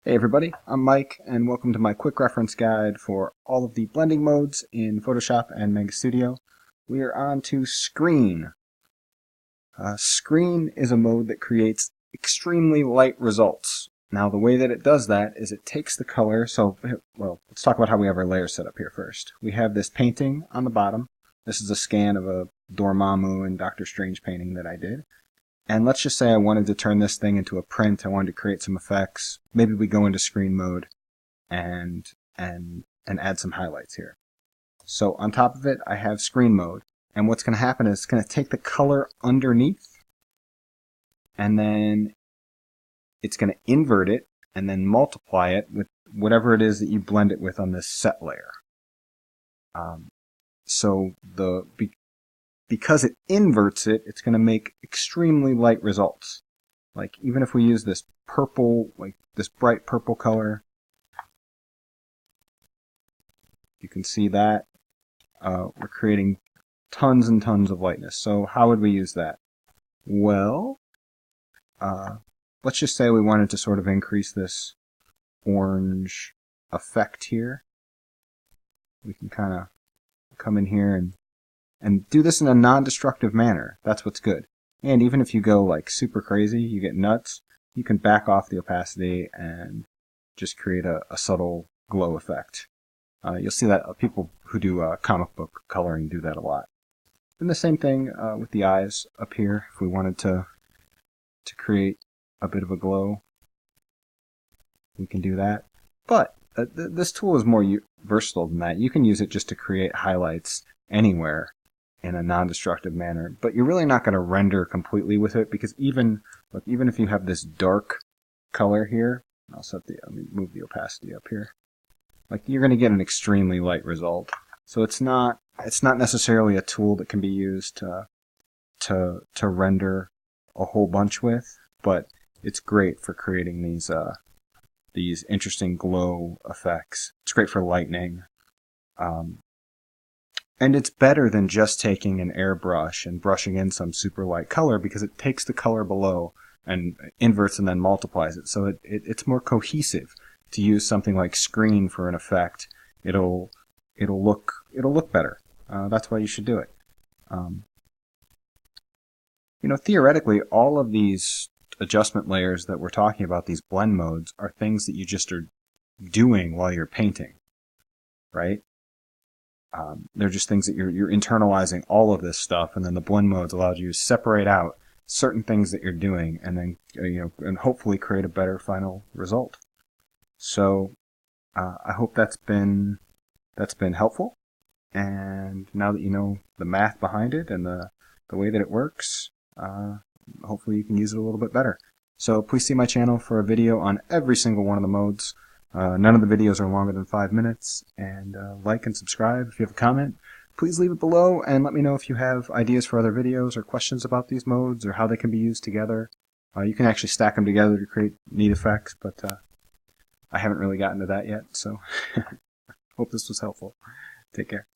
Hey everybody, I'm Mike and welcome to my quick reference guide for all of the blending modes in Photoshop and Mega Studio. We are on to Screen. Screen is a mode that creates extremely light results. Now the way that it does that is it takes the color, let's talk about how we have our layers set up here first. We have this painting on the bottom. This is a scan of a Dormammu and Doctor Strange painting that I did. And let's just say I wanted to turn this thing into a print. I wanted to create some effects. Maybe we go into screen mode and add some highlights here. So on top of it, I have screen mode. And what's going to happen is it's going to take the color underneath and then it's going to invert it and then multiply it with whatever it is that you blend it with on this set layer. Because it inverts it, it's going to make extremely light results. Like even if we use this purple, like this bright purple color, you can see that we're creating tons and tons of lightness. So how would we use that? Well, let's just say we wanted to sort of increase this orange effect here. We can kind of come in here and do this in a non-destructive manner. That's what's good. And even if you go like super crazy, you get nuts, you can back off the opacity and just create a subtle glow effect. You'll see that people who do comic book coloring do that a lot. And the same thing with the eyes up here. If we wanted to create a bit of a glow, we can do that. But this tool is more versatile than that. You can use it just to create highlights anywhere in a non-destructive manner, but you're really not going to render completely with it because even if you have this dark color here, let me move the opacity up here. Like you're going to get an extremely light result. So it's not necessarily a tool that can be used to render a whole bunch with, but it's great for creating these interesting glow effects. It's great for lightning. And it's better than just taking an airbrush and brushing in some super light color because it takes the color below and inverts and then multiplies it. So it's more cohesive to use something like Screen for an effect. It'll look better. That's why you should do it. Theoretically, all of these adjustment layers that we're talking about, these blend modes, are things that you just are doing while you're painting, right? They're just things that you're internalizing all of this stuff, and then the blend modes allows you to separate out certain things that you're doing, and then and hopefully create a better final result. So I hope that's been helpful, and now that you know the math behind it and the way that it works, hopefully you can use it a little bit better. So please see my channel for a video on every single one of the modes. None of the videos are longer than 5 minutes, and like and subscribe. If you have a comment, please leave it below and let me know if you have ideas for other videos or questions about these modes or how they can be used together. You can actually stack them together to create neat effects, but I haven't really gotten to that yet, so hope this was helpful. Take care.